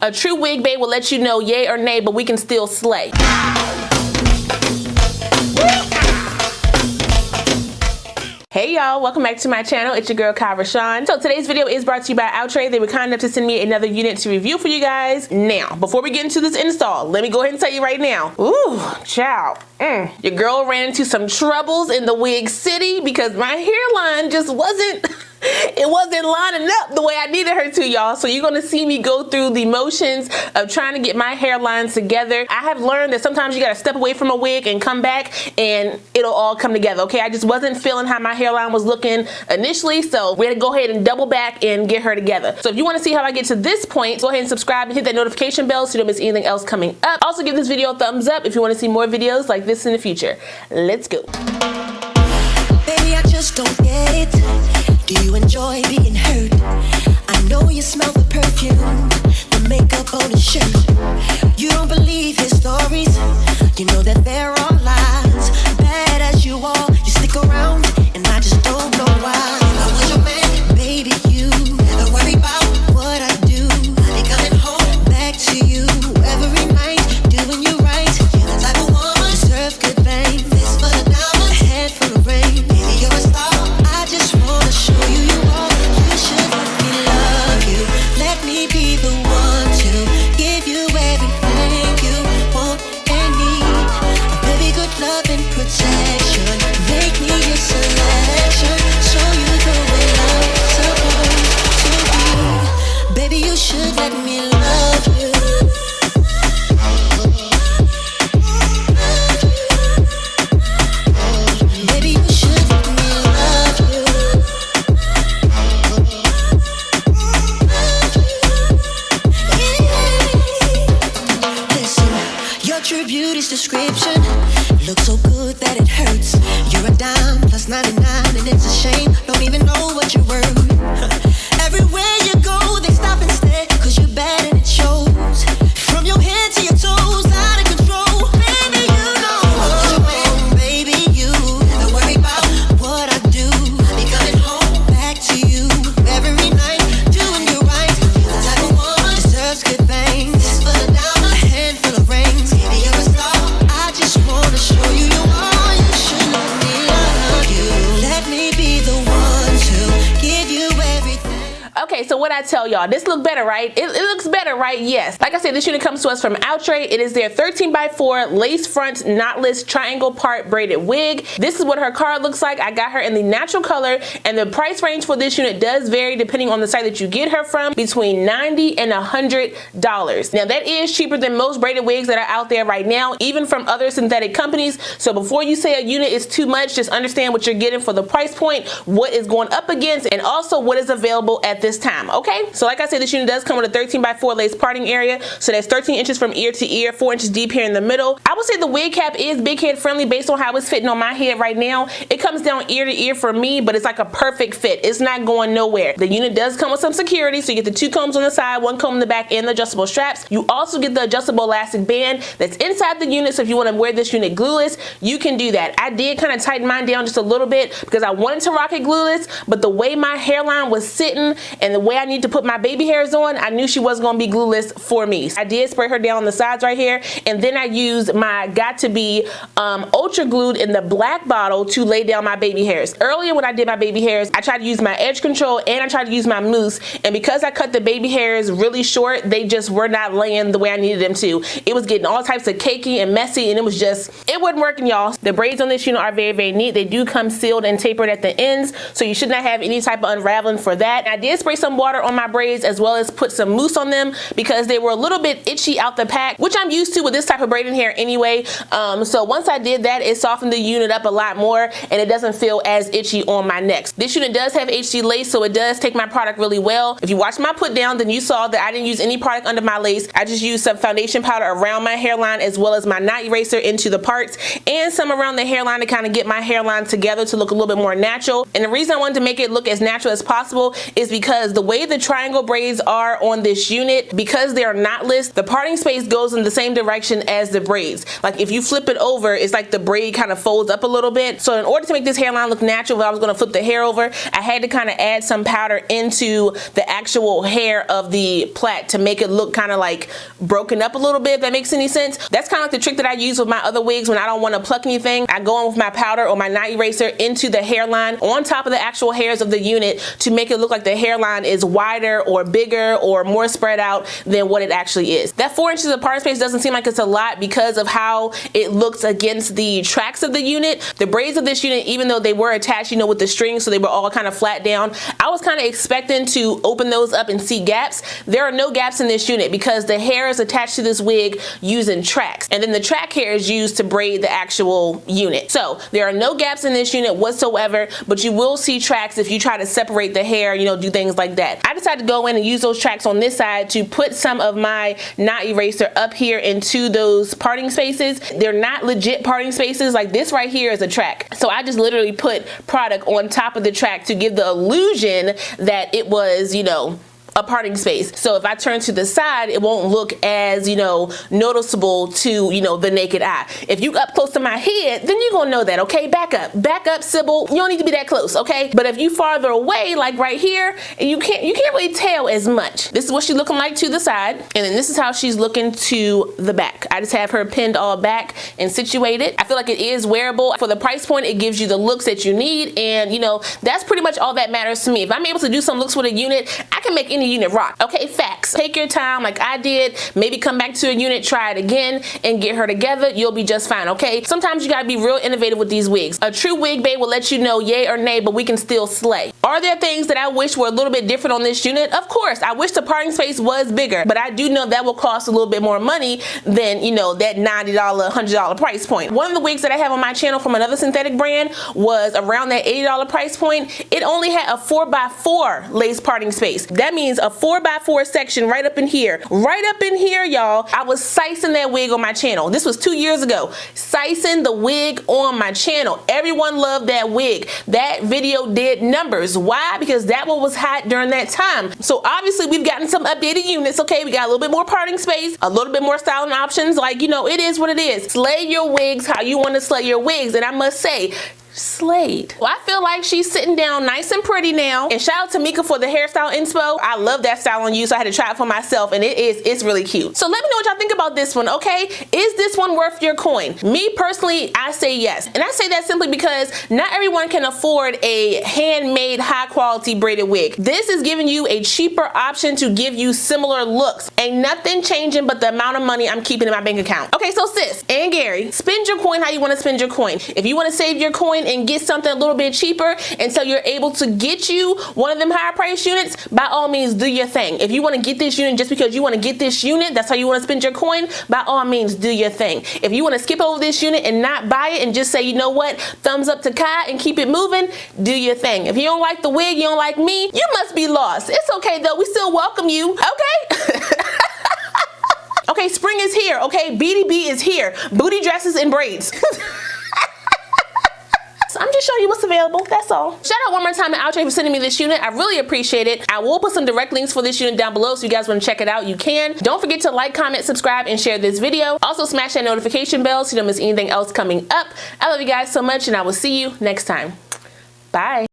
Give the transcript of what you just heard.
A true wig bae will let you know yay or nay, but we can still slay. Hey y'all, welcome back to my channel. It's your girl Kie RaShon. So today's video is brought to you by Outre. They were kind enough to send me another unit to review for you guys. Now, before we get into this install, let me go ahead and tell you right now. Ooh, child. Your girl ran into some troubles in the wig city because my hairline just wasn't lining up the way I needed her to, y'all. So you're gonna see me go through the motions of trying to get my hairline together. I have learned that sometimes you gotta step away from a wig and come back and it'll all come together, okay? I just wasn't feeling how my hairline was looking initially, so we had to go ahead and double back and get her together. So if you wanna see how I get to this point, go ahead and subscribe and hit that notification bell so you don't miss anything else coming up. Also give this video a thumbs up if you wanna see more videos like this in the future. Let's go. Baby, I just don't get it. Do you enjoy being hurt? I know you smell the perfume, the makeup on his shirt. You don't believe his stories. You know that there are lies. Bad as you are, you stick around, and I just don't know why. If I was your man, baby, you never worry about what I do. I'll be coming home back to you every night, doing you right. You're the type of woman deserve good things. This for the diamonds, a head full of rain. Baby, you're a star. I just wanna show you you are. You should let me love you. Let me be the one to give you everything you want and need. A baby, good love and protection. Make me your selection. Show you the way love's supposed to be. Baby, you should let me love you. Baby, you should let me love you. Listen, your true beauty's description looks so good that it hurts. You're a dime plus 99 and it's a shame. Don't even know what you're worth. Everywhere you go, they stop and stare, 'cause you're bad and it shows. From your head to your toes, out of control. Baby, you know. Baby, you never worry about what I do. I'll be coming home back to you every night, doing you right. You're the type of woman deserves good things. This for the diamonds, a handful of rings. Baby, you're a star. I just wanna show you you are. You should let me love you. Let me be the one to give you everything. Okay, so what I tell y'all, this look better, right? It looks better, right? Yes. Like I said, this unit comes to us from Outre. It is their 13x4 lace front knotless triangle part braided wig. This is what her card looks like. I got her in the natural color, and the price range for this unit does vary depending on the site that you get her from, between $90 and $100. Now that is cheaper than most braided wigs that are out there right now, even from other synthetic companies. So before you say a unit is too much, just understand what you're getting for the price point, what is going up against, and also what is available at this time, okay? So like I said, this unit does come with a 13x4 lace parting area, so that's 13 inches from ear to ear, 4 inches deep here in the middle. I would say the wig cap is big head friendly based on how it's fitting on my head right now. It comes down ear to ear for me, but it's like a perfect fit. It's not going nowhere. The unit does come with some security, so you get the 2 combs on the side, 1 comb in the back, and the adjustable straps. You also get the adjustable elastic band that's inside the unit, so if you want to wear this unit glueless, you can do that. I did kind of tighten mine down just a little bit because I wanted to rock it glueless, but the way my hairline was sitting and the way I need to put my baby hairs on, I knew she wasn't gonna be glueless for me. I did spray her down on the sides right here, and then I used my Got to Be ultra glued in the black bottle to lay down my baby hairs. Earlier when I did my baby hairs, I tried to use my edge control and I tried to use my mousse, and because I cut the baby hairs really short, they just were not laying the way I needed them to. It was getting all types of cakey and messy, and it wasn't working, y'all. The braids on this unit are very, very neat. They do come sealed and tapered at the ends, so you should not have any type of unraveling for that. I did spray some water on my braids as well as put some mousse on them because they were a little bit itchy out the pack, which I'm used to with this type of braiding hair anyway. So once I did that, it softened the unit up a lot more and it doesn't feel as itchy on my neck. This unit does have HD lace, so it does take my product really well. If you watched my put down, then you saw that I didn't use any product under my lace. I just used some foundation powder around my hairline as well as my knot eraser into the parts and some around the hairline to kind of get my hairline together to look a little bit more natural. And the reason I wanted to make it look as natural as possible is because the way the tri triangle braids are on this unit, because they are knotless, the parting space goes in the same direction as the braids. Like if you flip it over, it's like the braid kind of folds up a little bit. So in order to make this hairline look natural, if I was going to flip the hair over, I had to kind of add some powder into the actual hair of the plait to make it look kind of like broken up a little bit, if that makes any sense. That's kind of like the trick that I use with my other wigs when I don't want to pluck anything. I go in with my powder or my knot eraser into the hairline on top of the actual hairs of the unit to make it look like the hairline is wider or bigger or more spread out than what it actually is. That 4 inches of parting space doesn't seem like it's a lot because of how it looks against the tracks of the unit. The braids of this unit, even though they were attached, you know, with the strings, so they were all kind of flat down, I was kind of expecting to open those up and see gaps. There are no gaps in this unit because the hair is attached to this wig using tracks, and then the track hair is used to braid the actual unit. So there are no gaps in this unit whatsoever, but you will see tracks if you try to separate the hair, you know, do things like that. I decided to go in and use those tracks on this side to put some of my knot eraser up here into those parting spaces. They're not legit parting spaces. Like this right here is a track. So I just literally put product on top of the track to give the illusion that it was, you know, a parting space. So if I turn to the side, it won't look as, you know, noticeable to, you know, the naked eye. If you up close to my head, then you're gonna know that, okay? Back up, Sybil. You don't need to be that close, okay? But if you farther away, like right here, and you can't really tell as much. This is what she's looking like to the side, and then this is how she's looking to the back. I just have her pinned all back and situated. I feel like it is wearable. For the price point, it gives you the looks that you need, and you know, that's pretty much all that matters to me. If I'm able to do some looks with a unit, I can make any unit rock. Okay, facts. Take your time like I did. Maybe come back to a unit, try it again, and get her together. You'll be just fine, okay? Sometimes you gotta be real innovative with these wigs. A true wig bae will let you know yay or nay, but we can still slay. Are there things that I wish were a little bit different on this unit? Of course. I wish the parting space was bigger, but I do know that will cost a little bit more money than, you know, that $90, $100 price point. One of the wigs that I have on my channel from another synthetic brand was around that $80 price point. It only had a 4x4 lace parting space. That means a 4x4 section right up in here. Right up in here, y'all. I was sizing that wig on my channel. This was 2 years ago. Sizing the wig on my channel. Everyone loved that wig. That video did numbers. Why? Because that one was hot during that time. So obviously we've gotten some updated units, okay? We got a little bit more parting space, a little bit more styling options. Like, you know, it is what it is. Slay your wigs how you want to slay your wigs. And I must say, slayed. Well, I feel like she's sitting down nice and pretty now. And shout out to Mika for the hairstyle inspo. I love that style on you, so I had to try it for myself, and it's really cute. So let me know what y'all think about this one, okay? Is this one worth your coin? Me personally, I say yes. And I say that simply because not everyone can afford a handmade high quality braided wig. This is giving you a cheaper option to give you similar looks. Ain't nothing changing but the amount of money I'm keeping in my bank account. Okay, so sis and Gary, spend your coin how you want to spend your coin. If you want to save your coin and get something a little bit cheaper until you're able to get you one of them higher price units, by all means do your thing. If you want to get this unit just because you want to get this unit, that's how you want to spend your coin, by all means do your thing. If you want to skip over this unit and not buy it and just say, you know what, thumbs up to Kie and keep it moving, do your thing. If you don't like the wig, you don't like me, you must be lost. It's okay though, we still welcome you, okay? Okay, spring is here, okay? BDB is here. Booty dresses and braids. So I'm just showing you what's available, that's all. Shout out one more time to Outre for sending me this unit. I really appreciate it. I will put some direct links for this unit down below, so you guys want to check it out, you can. Don't forget to like, comment, subscribe, and share this video. Also smash that notification bell so you don't miss anything else coming up. I love you guys so much, and I will see you next time. Bye.